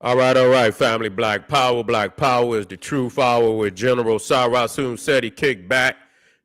All right, family. Black Power. Black Power is the truth hour with General Sarasun said he kicked back.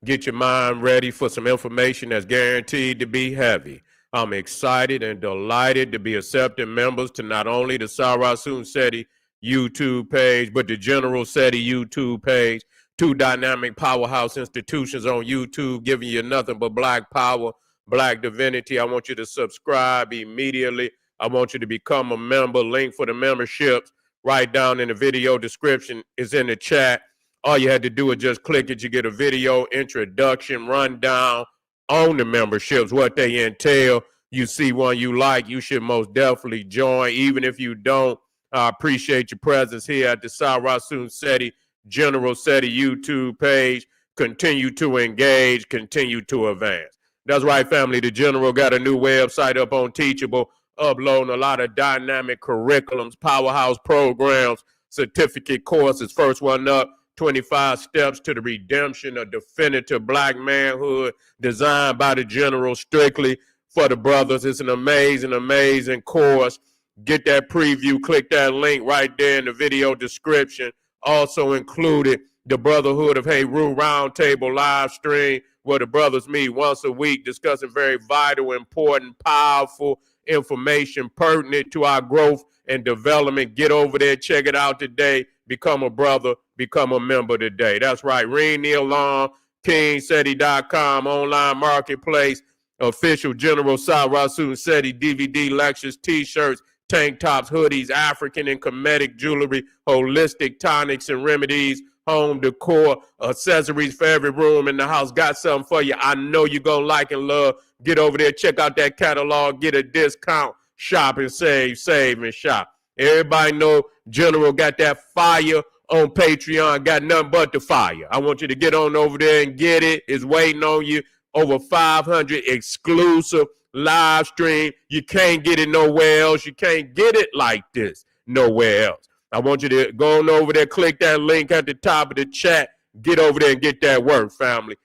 Get your mind ready for some information that's guaranteed to be heavy. I'm excited and delighted to be accepting members to not only the Sarasun Seti YouTube page, but the General Seti YouTube page. Two dynamic powerhouse institutions on YouTube giving you nothing but black power, black divinity. I want you to subscribe immediately. I want you to become a member. Link for the memberships right down in the video description is in the chat. All you had to do is just click it. You get a video introduction, rundown on the memberships, what they entail. You see one you like, you should most definitely join. Even if you don't, I appreciate your presence here at the Sarasun Seti General Seti YouTube page. Continue to engage, continue to advance. That's right, family. The General got a new website up on Teachable, uploading a lot of dynamic curriculums, powerhouse programs, certificate courses. First one up, 25 Steps to the Redemption of Definitive Black Manhood, designed by the General strictly for the brothers. It's an amazing, amazing course. Get that preview, click that link right there in the video description. Also included the Brotherhood of Heru Roundtable live stream, where the brothers meet once a week discussing very vital, important, powerful information pertinent to our growth and development. Get over there, check it out today. Become a brother, become a member today. That's right. Ring the alarm, kingseti.com, online marketplace, official General Sarasun Seti DVD lectures, t-shirts, tank tops, hoodies, African and Kemetic jewelry, holistic tonics and remedies, home decor, accessories for every room in the house. Got something for you. I know you're going to like and love. Get over there, check out that catalog, get a discount, shop and save and shop. Everybody know General got that fire on Patreon, got nothing but the fire. I want you to get on over there and get it. It's waiting on you. Over 500 exclusive live stream. You can't get it nowhere else. You can't get it like this nowhere else. I want you to go on over there, click that link at the top of the chat. Get over there and get that work, family.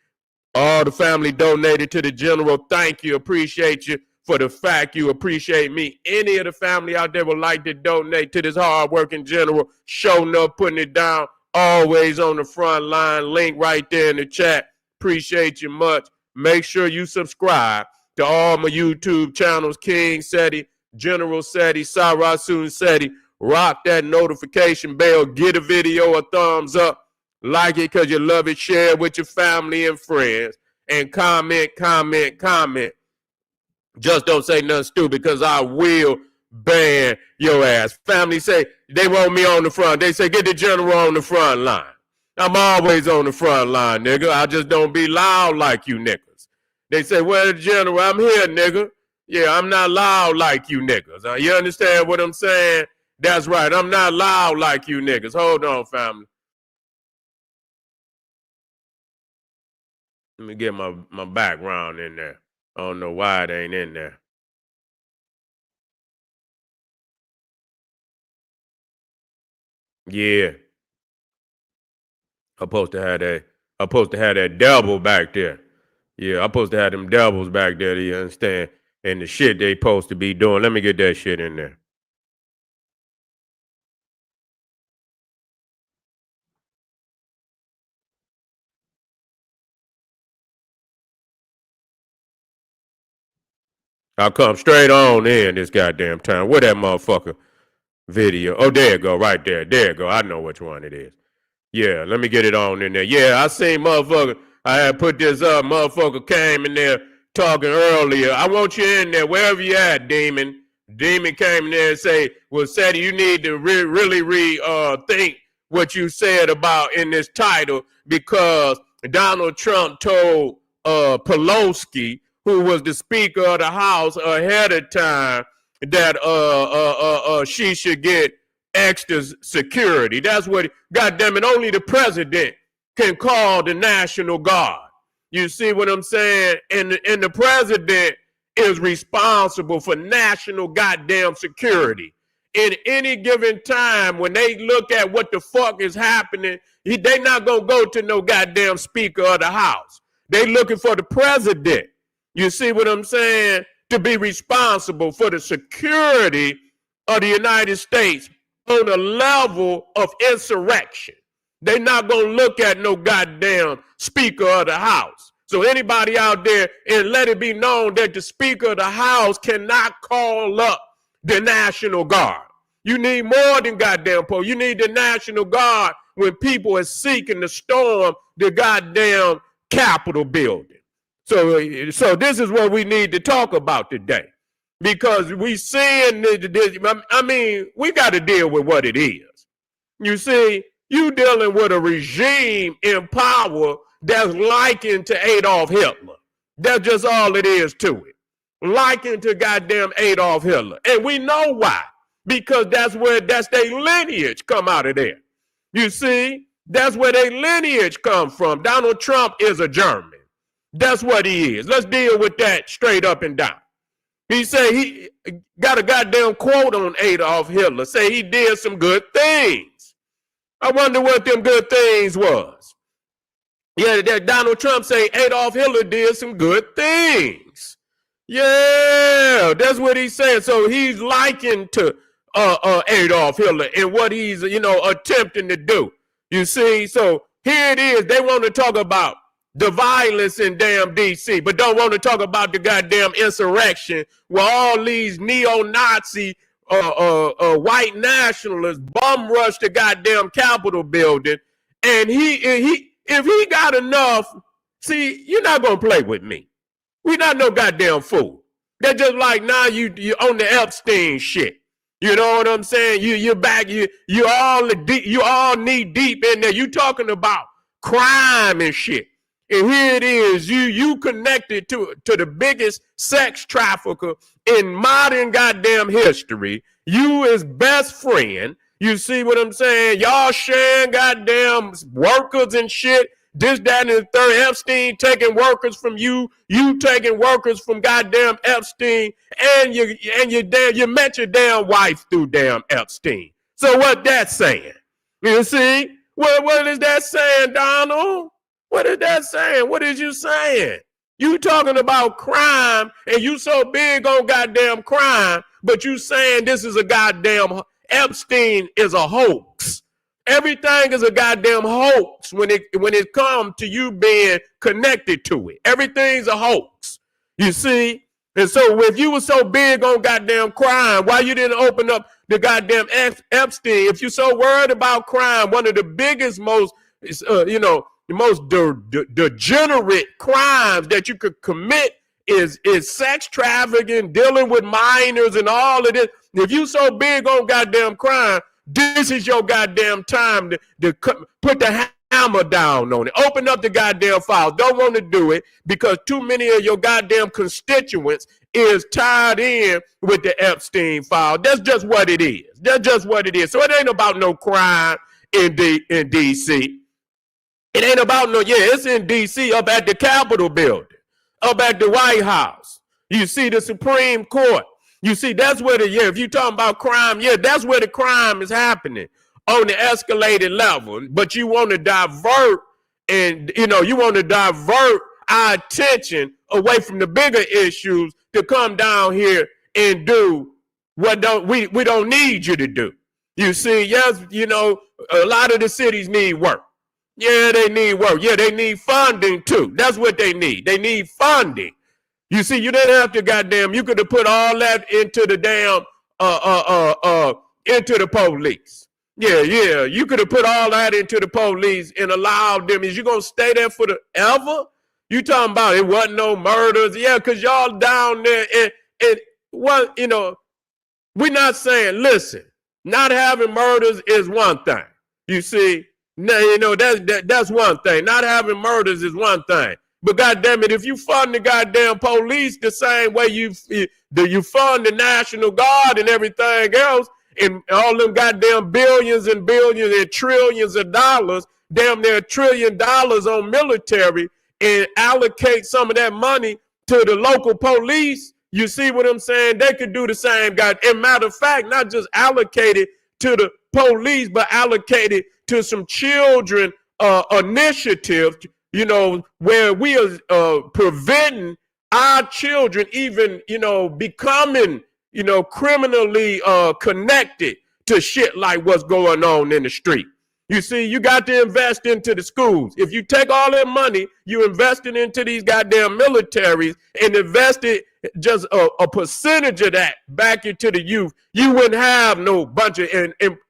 All the family donated to the General. Thank you. Appreciate you for the fact you appreciate me. Any of the family out there would like to donate to this hard-working General, showing up, putting it down, always on the front line. Link right there in the chat. Appreciate you much. Make sure you subscribe to all my YouTube channels, King Seti, General Seti, Sarasun Seti. Rock that notification bell. Get a video a thumbs up. Like it because you love it. Share it with your family and friends. And comment. Just don't say nothing stupid because I will ban your ass. Family say they want me on the front. They say get the General on the front line. I'm always on the front line, nigga. I just don't be loud like you niggas. They say, well, the General, I'm here, nigga. Yeah, I'm not loud like you niggas. You understand what I'm saying? That's right. I'm not loud like you niggas. Hold on, family. Let me get my background in there. I don't know why it ain't in there. Yeah. I'm supposed to have that double back there. Yeah, I'm supposed to have them doubles back there, do you understand? And the shit they supposed to be doing. Let me get that shit in there. I'll come straight on in this goddamn time. Where that motherfucker video? Oh, there you go, right there. There you go. I know which one it is. Yeah, let me get it on in there. Yeah, I seen motherfucker. I had put this up. Motherfucker came in there talking earlier. I want you in there, wherever you at, Demon. Demon came in there and say, well, Seti, you need to really rethink what you said about in this title because Donald Trump told Pelosi, who was the Speaker of the House ahead of time, that she should get extra security. That's what, goddamn it, only the president can call the National Guard. You see what I'm saying? And the president is responsible for national goddamn security. In any given time, when they look at what the fuck is happening, they not gonna go to no goddamn Speaker of the House. They looking for the president. You see what I'm saying? To be responsible for the security of the United States on a level of insurrection. They're not going to look at no goddamn Speaker of the House. So anybody out there, and let it be known that the Speaker of the House cannot call up the National Guard. You need more than goddamn police. You need the National Guard when people are seeking to storm the goddamn Capitol building. So this is what we need to talk about today. Because we seeing this, I mean, we got to deal with what it is. You see, you dealing with a regime in power that's likened to Adolf Hitler. That's just all it is to it. Likened to goddamn Adolf Hitler. And we know why. Because that's their lineage come out of there. You see, that's where their lineage come from. Donald Trump is a German. That's what he is. Let's deal with that straight up and down. He said he got a goddamn quote on Adolf Hitler, say he did some good things. I wonder what them good things was. Yeah, that Donald Trump say Adolf Hitler did some good things. Yeah, that's what he's saying. So he's likened to Adolf Hitler and what he's, attempting to do. You see, so here it is. They want to talk about the violence in damn D.C., but don't want to talk about the goddamn insurrection where all these neo-Nazi white nationalists bum rush the goddamn Capitol building. And if he got enough, see, you're not going to play with me. We're not no goddamn fool. They're just like, now you on the Epstein shit. You know what I'm saying? You're back. You all knee deep in there. You talking about crime and shit. And here it is, you connected to the biggest sex trafficker in modern goddamn history. You his best friend. You see what I'm saying? Y'all sharing goddamn workers and shit. This, that, and the third. Epstein taking workers from you. You taking workers from goddamn Epstein. And you met your damn wife through damn Epstein. So what that saying? You see? What is that saying, Donald? What is that saying? What is you saying? You talking about crime, and you so big on goddamn crime, but you saying this is a goddamn, Epstein is a hoax. Everything is a goddamn hoax when it comes to you being connected to it. Everything's a hoax. You see? And so if you were so big on goddamn crime, why you didn't open up the goddamn Epstein? If you're so worried about crime, one of the biggest, most, the most degenerate crimes that you could commit is sex trafficking, dealing with minors and all of this. If you so big on goddamn crime, this is your goddamn time to put the hammer down on it. Open up the goddamn file. Don't want to do it because too many of your goddamn constituents is tied in with the Epstein file. That's just what it is. That's just what it is. So it ain't about no crime in D.C. It ain't about it's in D.C. up at the Capitol building, up at the White House. You see the Supreme Court. You see, that's where if you talking about crime, that's where the crime is happening on the escalated level. But you want to divert our attention away from the bigger issues to come down here and do what we don't need you to do. You see, yes, a lot of the cities need work. Yeah, they need work. Yeah, they need funding too. That's what they need. They need funding. You see, you didn't have to you could have put all that into the damn, into the police. Yeah, you could have put all that into the police and allowed them. Is you going to stay there forever? You talking about it wasn't no murders? Yeah, because y'all down there and what, we're not saying, listen, not having murders is one thing. You see, that's one thing. Not having murders is one thing. But goddamn it, if you fund the goddamn police the same way you fund the National Guard and everything else, and all them goddamn billions and billions and trillions of dollars, damn near $1 trillion on military, and allocate some of that money to the local police, you see what I'm saying? They could do the same, God. And matter of fact, not just allocate it to the police, but allocate it to some children initiatives, where we are preventing our children even, becoming, criminally connected to shit like what's going on in the street. You see, you got to invest into the schools. If you take all that money, you invest it into these goddamn militaries and invest it just a percentage of that back into the youth, you wouldn't have no bunch of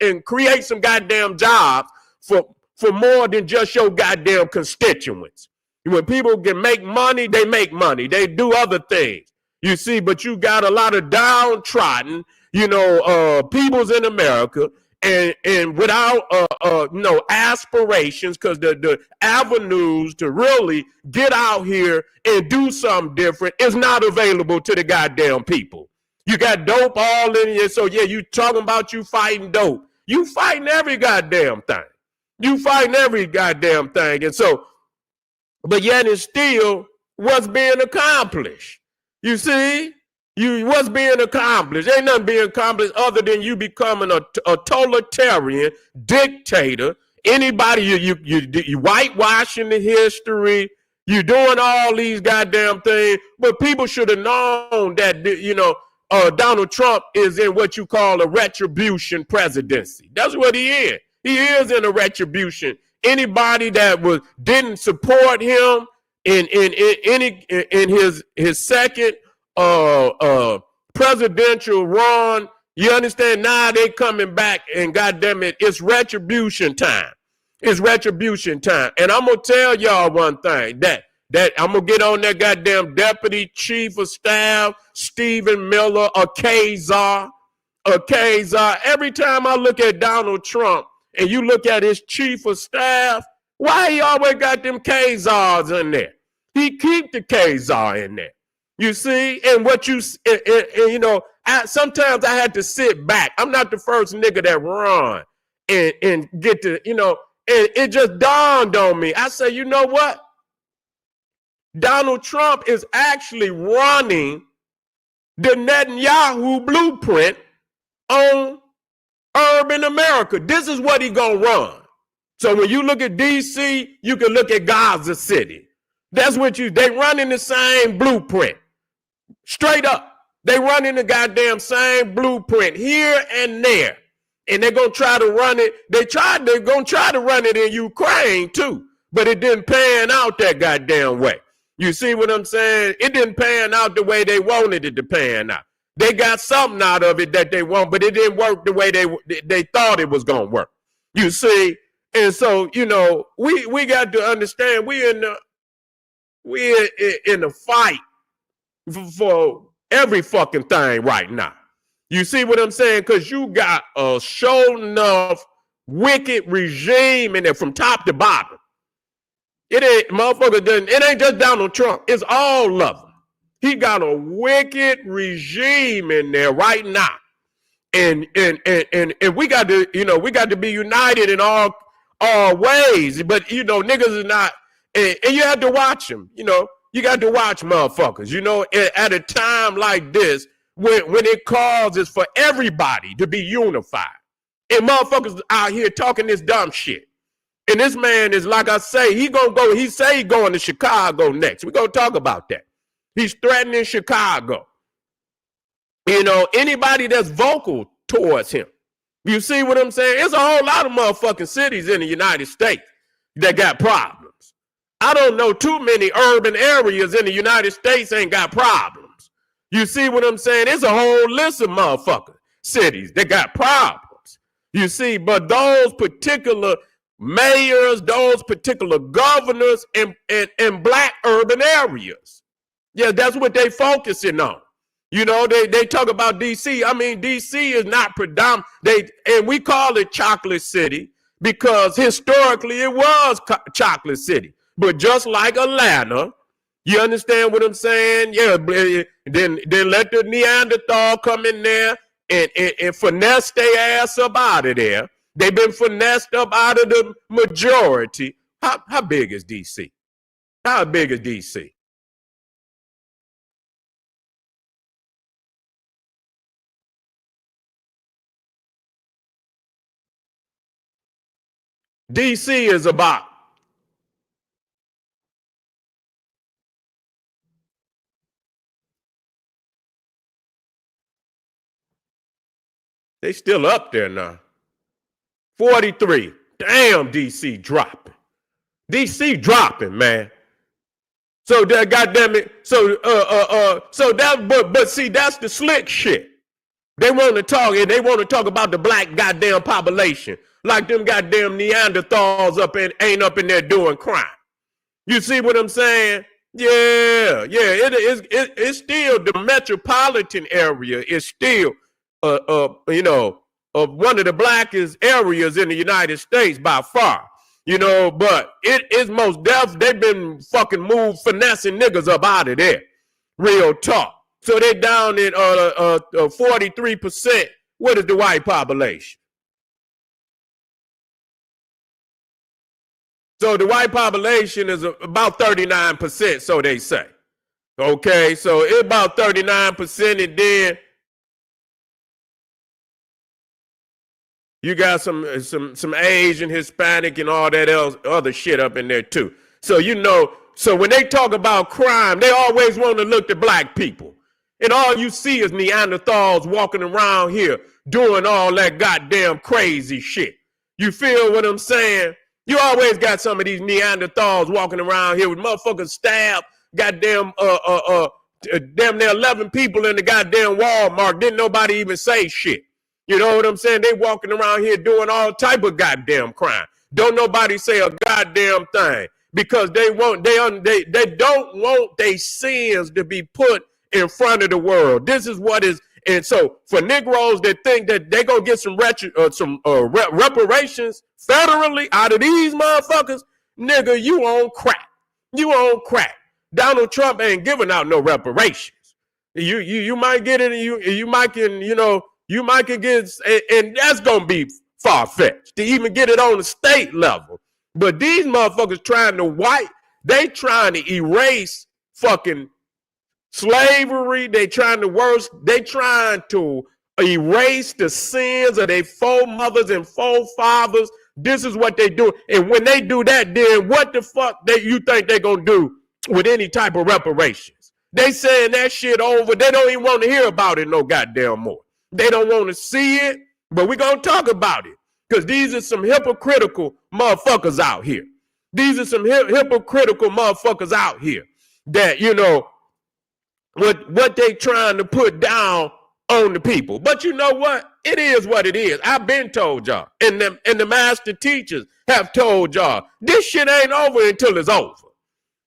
and create some goddamn jobs for more than just your goddamn constituents. When people can make money, they make money. They do other things. You see, but you got a lot of downtrodden, peoples in America and without aspirations, because the avenues to really get out here and do something different is not available to the goddamn people. You got dope all in you, so yeah, you talking about you fighting dope. You fighting every goddamn thing. You fighting every goddamn thing. And so, but yet it's still what's being accomplished. You see? What's being accomplished? Ain't nothing being accomplished other than you becoming a totalitarian dictator. Anybody, you whitewashing the history. You doing all these goddamn things. But people should have known that, Donald Trump is in what you call a retribution presidency. That's what he is. He is in a retribution. Anybody that didn't support him in his second presidential run, you understand? Now they coming back, and goddamn it, it's retribution time. It's retribution time. And I'm gonna tell y'all one thing, that I'm gonna get on that goddamn Deputy Chief of Staff, Stephen Miller, a Kazar. Every time I look at Donald Trump and you look at his chief of staff, why he always got them Kazars in there? He keep the Kazar in there. You see, and what sometimes I had to sit back. I'm not the first nigga that run and get to, and it just dawned on me. I said, you know what? Donald Trump is actually running the Netanyahu blueprint on urban America. This is what he gonna run. So when you look at DC, you can look at Gaza City. That's what they running the same blueprint. Straight up. They running the goddamn same blueprint here and there. And they're gonna try to run it. They're gonna try to run it in Ukraine too. But it didn't pan out that goddamn way. You see what I'm saying? It didn't pan out the way they wanted it to pan out. They got something out of it that they want, but it didn't work the way they thought it was gonna work. You see? And so, we got to understand we're in the fight for every fucking thing right now. You see what I'm saying? Because you got a show enough wicked regime in there from top to bottom. It ain't just Donald Trump. It's all of them. He got a wicked regime in there right now. And we got to be united in all ways. But niggas is not, and you have to watch them. You got to watch motherfuckers. At a time like this, when it causes for everybody to be unified, and motherfuckers out here talking this dumb shit. And this man is, like I say, he say he going to Chicago next. We're gonna talk about that. He's threatening Chicago. Anybody that's vocal towards him. You see what I'm saying? It's a whole lot of motherfucking cities in the United States that got problems. I don't know too many urban areas in the United States ain't got problems. You see what I'm saying? It's a whole list of motherfucking cities that got problems. You see, but those particular mayors, those particular governors in black urban areas, yeah, that's what they focusing on. They talk about DC. I mean, DC is not predominant. And we call it Chocolate City because historically it was Chocolate City. But just like Atlanta, you understand what I'm saying? Yeah, then let the Neanderthal come in there and finesse their ass up out of there. They've been finessed up out of the majority. How big is DC? How big is DC? DC is about, They still up there now. 43. Damn, DC dropping. DC dropping, man. So that goddamn it. So that but see, that's the slick shit. They want to talk, and they want to talk about the black goddamn population, like them goddamn Neanderthals ain't up in there doing crime. You see what I'm saying? Yeah. It's still the metropolitan area is still one of the blackest areas in the United States by far. But it is most deaf. They've been fucking finessing niggas up out of there. Real talk. So they down in 43%. What is the white population? So the white population is about 39%, so they say. Okay, so it's about 39%, and then you got some Asian, Hispanic, and all that other shit up in there too. So so when they talk about crime, they always want to look to black people. And all you see is Neanderthals walking around here doing all that goddamn crazy shit. You feel what I'm saying? You always got some of these Neanderthals walking around here with motherfuckers stabbed, goddamn, damn near 11 people in the goddamn Walmart. Didn't nobody even say shit. You know what I'm saying? They walking around here doing all type of goddamn crime. Don't nobody say a goddamn thing because they don't want their sins to be put in front of the world. This is what is, and so for Negroes that think that they're gonna get some reparations federally out of these motherfuckers, nigga, you on crack. You on crack. Donald Trump ain't giving out no reparations. You might get it, you might can get, and that's gonna be far-fetched to even get it on the state level. But these motherfuckers trying to erase fucking slavery. They trying to erase the sins of their foremothers and forefathers. This is what they do. And when they do that, then what the fuck you think they're going to do with any type of reparations? They saying that shit over. They don't even want to hear about it no goddamn more. They don't want to see it, but we're going to talk about it because these are some hypocritical motherfuckers out here. These are some hypocritical motherfuckers out here that, what they trying to put down on the people. But you know what? It is what it is. I've been told y'all, and the master teachers have told y'all, this shit ain't over until it's over.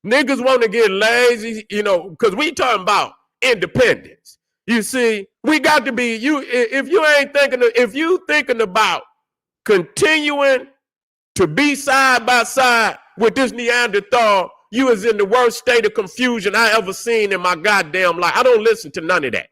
Niggas want to get lazy, because we talking about independence. You see, we got to be, if you thinking about continuing to be side by side with this Neanderthal, you is in the worst state of confusion I ever seen in my goddamn life. I don't listen to none of that.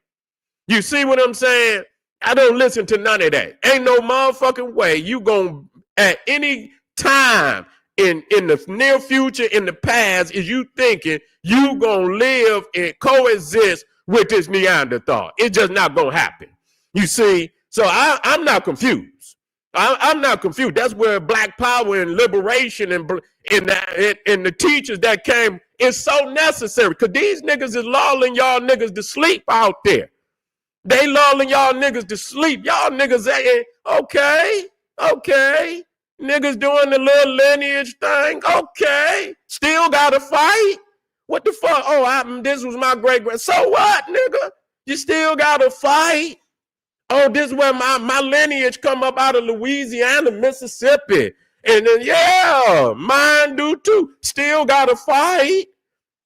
You see what I'm saying? I don't listen to none of that. Ain't no motherfucking way you gonna, at any time in the near future, in the past, is you thinking you gonna live and coexist with this Neanderthal. It's just not gonna happen. You see? So I'm not confused. I'm not confused. That's where Black Power and liberation and the teachers that came is so necessary. Because these niggas is lulling y'all niggas to sleep out there. They lulling y'all niggas to sleep. Y'all niggas saying, okay. Niggas doing the little lineage thing. Okay. Still got to fight. What the fuck? Oh, this was my great-grand. So what, nigga? You still got to fight. Oh, this is where my lineage come up out of Louisiana, Mississippi. And then, yeah, mine do too. Still got to fight.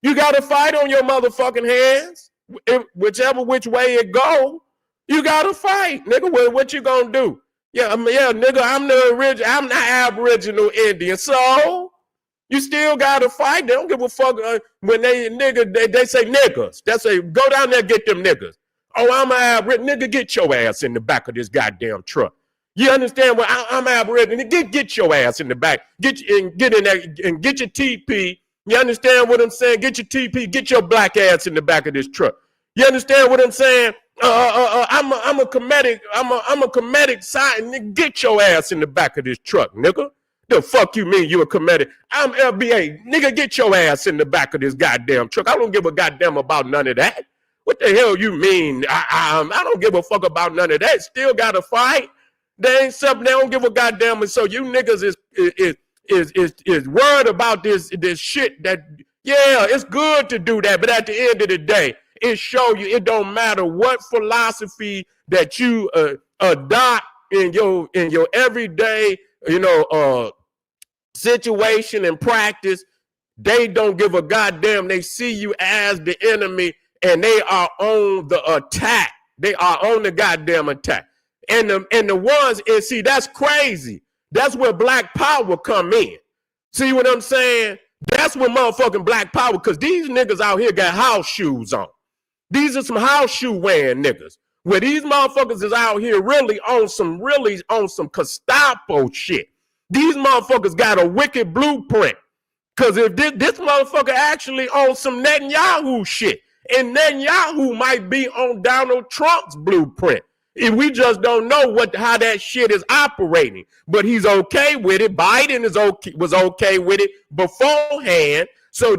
You got to fight on your motherfucking hands. Whichever which way it go, you got to fight. Nigga, what you gonna do? Yeah, nigga, I'm the Aboriginal Indian. So, you still got to fight. They don't give a fuck when they say niggas. They say, go down there and get them niggas. Oh, I'm an Aboriginal. Nigga, get your ass in the back of this goddamn truck. You understand what I'm Aboriginal? Get your ass in the back. Get in there and get your TP. You understand what I'm saying? Get your TP. Get your black ass in the back of this truck. You understand what I'm saying? I'm a comedic side. Nigga, get your ass in the back of this truck, nigga. The fuck you mean you a comedic? I'm LBA. Nigga, get your ass in the back of this goddamn truck. I don't give a goddamn about none of that. What the hell you mean? I don't give a fuck about none of that. Still got to fight. They ain't something. They don't give a goddamn. And so you niggas is worried about this shit. That yeah, it's good to do that, but at the end of the day, it show you it don't matter what philosophy that you adopt in your everyday situation and practice. They don't give a goddamn. They see you as the enemy, and they are on the attack. They are on the goddamn attack. And the ones, and see, that's crazy. That's where black power come in. See what I'm saying? That's where motherfucking black power, because these niggas out here got house shoes on. These are some house shoe wearing niggas. Where these motherfuckers is out here really on some Gestapo shit. These motherfuckers got a wicked blueprint. Because if this motherfucker actually on some Netanyahu shit, and Netanyahu might be on Donald Trump's blueprint. And we just don't know how that shit is operating. But he's okay with it. Biden was okay with it beforehand. So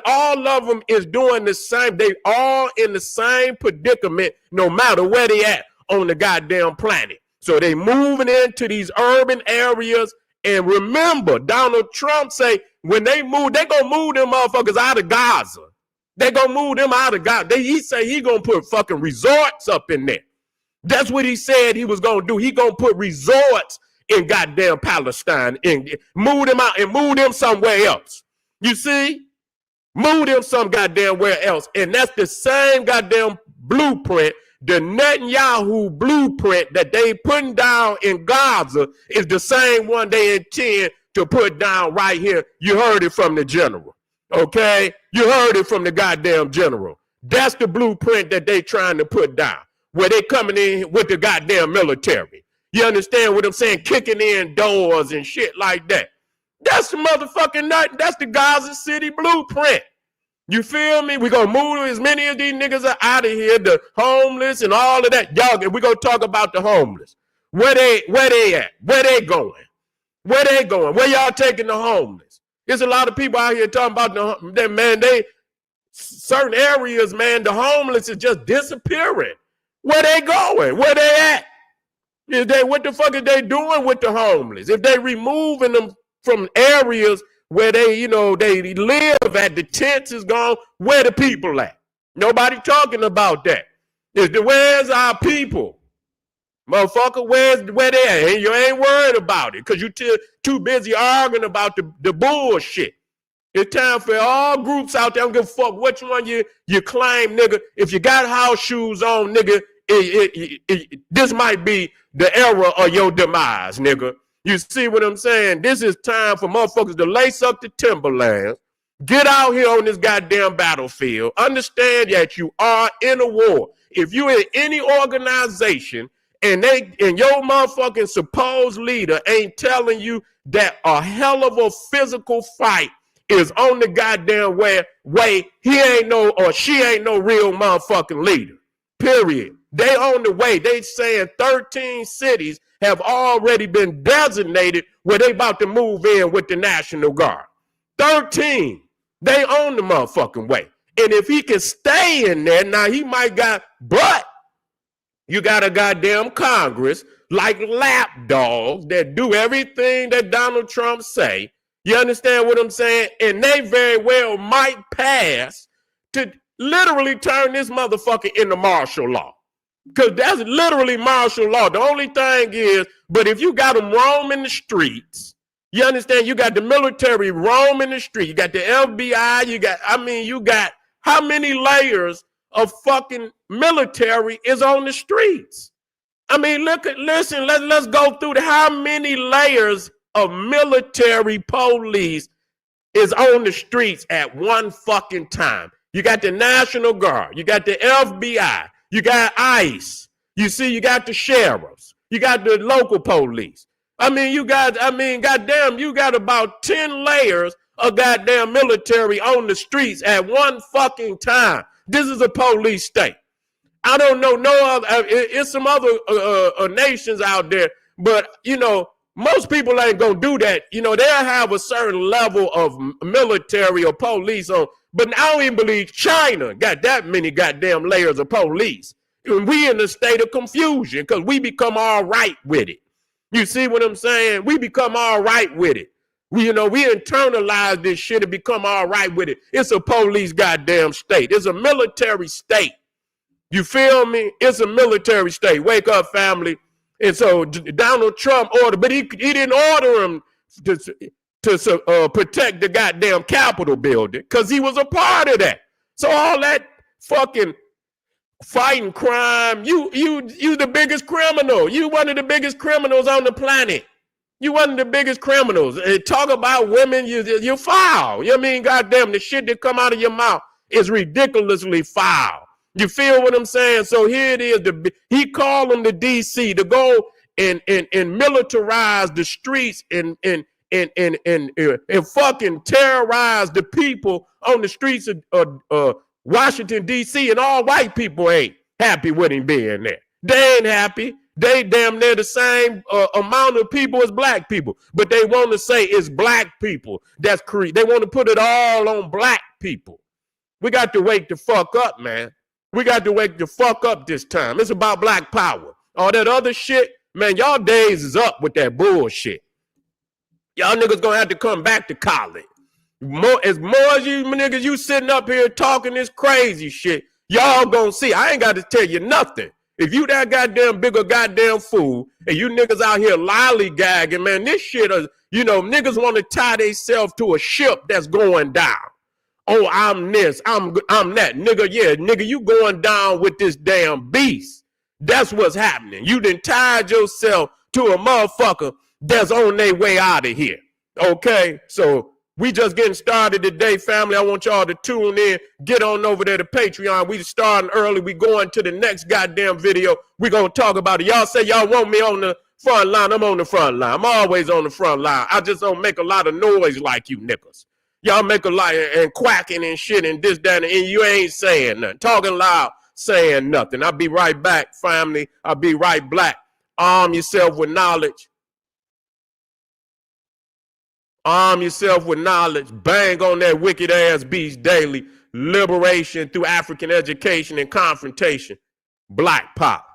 all of them is doing the same. They all in the same predicament, no matter where they at on the goddamn planet. So they moving into these urban areas. And remember, Donald Trump say when they move, they gonna move them motherfuckers out of Gaza. They gonna move them out of Gaza. He say he gonna put fucking resorts up in there. That's what he said he was gonna do. He gonna put resorts in goddamn Palestine and move them out and move them somewhere else. You see? Move them some goddamn where else. And that's the same goddamn blueprint. The Netanyahu blueprint that they putting down in Gaza is the same one they intend to put down right here. You heard it from the general, okay? You heard it from the goddamn general. That's the blueprint that they trying to put down, where they coming in with the goddamn military. You understand what I'm saying? Kicking in doors and shit like that. That's the motherfucking nut. That's the Gaza City blueprint. You feel me? We're going to move as many of these niggas are out of here, the homeless and all of that. Y'all, we're going to talk about the homeless. Where they at? Where they going? Where they going? Where y'all taking the homeless? There's a lot of people out here talking about certain areas, man, the homeless is just disappearing. Where they going? Where they at? What the fuck are they doing with the homeless? If they removing them from areas where they live at, the tents is gone, where the people at? Nobody talking about that. Where's our people? Motherfucker, where they at? And you ain't worried about it because you too busy arguing about the bullshit. It's time for all groups out there. I don't give a fuck which one you claim, nigga. If you got house shoes on, nigga, this might be the era of your demise, nigga. You see what I'm saying? This is time for motherfuckers to lace up the Timberlands, get out here on this goddamn battlefield, understand that you are in a war. If you in any organization and your motherfucking supposed leader ain't telling you that a hell of a physical fight is on the goddamn way, he ain't no or she ain't no real motherfucking leader. Period. They on the way. They saying 13 cities have already been designated where they about to move in with the National Guard. 13. They on the motherfucking way. And if he can stay in there, now he might but you got a goddamn Congress like lapdogs that do everything that Donald Trump say. You understand what I'm saying? And they very well might pass to literally turn this motherfucker into martial law. Because that's literally martial law. The only thing is, but if you got them roaming the streets, you understand, you got the military roaming the street, you got the FBI, you got how many layers of fucking military is on the streets? I mean, let's go through how many layers of military police is on the streets at one fucking time. You got the National Guard, you got the FBI, you got ICE, you got the sheriffs, you got the local police. goddamn, you got about 10 layers of goddamn military on the streets at one fucking time. This is a police state. I don't know no other, it's some other nations out there, but, most people ain't gonna do that. They'll have a certain level of military or police on, But I don't even believe China got that many goddamn layers of police. And we in a state of confusion because we become all right with it. You see what I'm saying? We become all right with it. We internalize this shit and become all right with it. It's a police goddamn state. It's a military state. You feel me? It's a military state. Wake up, family. And so Donald Trump ordered, but he didn't order him to protect the goddamn Capitol building because he was a part of that. So all that fucking fighting crime, you the biggest criminal. You one of the biggest criminals on the planet. You one of the biggest criminals. Talk about women, you foul. You know what I mean? Goddamn, the shit that come out of your mouth is ridiculously foul. You feel what I'm saying? So here it is. He called them to D.C. to go and militarize the streets and fucking terrorize the people on the streets of Washington, D.C. And all white people ain't happy with him being there. They ain't happy. They damn near the same amount of people as black people. But they want to say it's black people that's created. They want to put it all on black people. We got to wake the fuck up, man. We got to wake the fuck up this time. It's about black power. All that other shit, man, y'all days is up with that bullshit. Y'all niggas gonna have to come back to college. As more as you niggas, you sitting up here talking this crazy shit, y'all gonna see. I ain't got to tell you nothing. If you that goddamn big a goddamn fool and you niggas out here lollygagging, man, this shit is, niggas want to tie themselves to a ship that's going down. Oh, I'm this, I'm that. Nigga, yeah, nigga, you going down with this damn beast. That's what's happening. You done tied yourself to a motherfucker that's on their way out of here. Okay? So we just getting started today, family. I want y'all to tune in. Get on over there to Patreon. We starting early. We going to the next goddamn video. We going to talk about it. Y'all say y'all want me on the front line. I'm on the front line. I'm always on the front line. I just don't make a lot of noise like you niggas. Y'all make a lot and quacking and shit and this, that, and you ain't saying nothing. Talking loud, saying nothing. I'll be right back, family. I'll be right back. Arm yourself with knowledge. Arm yourself with knowledge. Bang on that wicked ass beast daily. Liberation through African education and confrontation. Black pop.